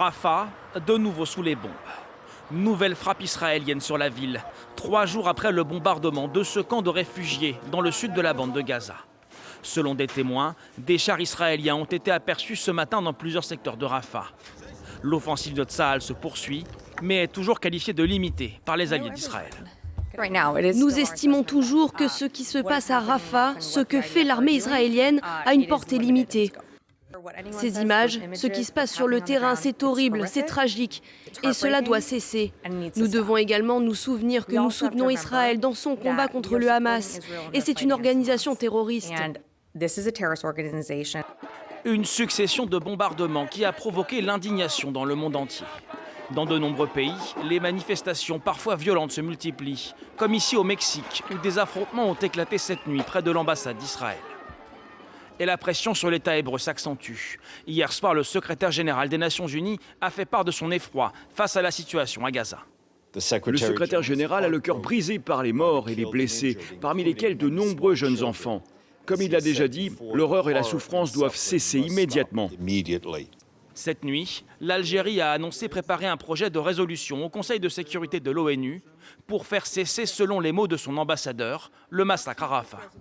Rafah, de nouveau sous les bombes. Nouvelle frappe israélienne sur la ville, 3 jours après le bombardement de ce camp de réfugiés dans le sud de la bande de Gaza. Selon des témoins, des chars israéliens ont été aperçus ce matin dans plusieurs secteurs de Rafah. L'offensive de Tsahal se poursuit, mais est toujours qualifiée de limitée par les alliés d'Israël. Nous estimons toujours que ce qui se passe à Rafah, ce que fait l'armée israélienne, a une portée limitée. Ces images, ce qui se passe sur le terrain, c'est horrible, c'est tragique, et cela doit cesser. Nous devons également nous souvenir que nous soutenons Israël dans son combat contre le Hamas, et c'est une organisation terroriste. Une succession de bombardements qui a provoqué l'indignation dans le monde entier. Dans de nombreux pays, les manifestations parfois violentes se multiplient, comme ici au Mexique, où des affrontements ont éclaté cette nuit près de l'ambassade d'Israël. Et la pression sur l'État hébreu s'accentue. Hier soir, le secrétaire général des Nations Unies a fait part de son effroi face à la situation à Gaza. Le secrétaire général a le cœur brisé par les morts et les blessés, parmi lesquels de nombreux jeunes enfants. Comme il l'a déjà dit, l'horreur et la souffrance doivent cesser immédiatement. Cette nuit, l'Algérie a annoncé préparer un projet de résolution au Conseil de sécurité de l'ONU pour faire cesser, selon les mots de son ambassadeur, le massacre à Rafah.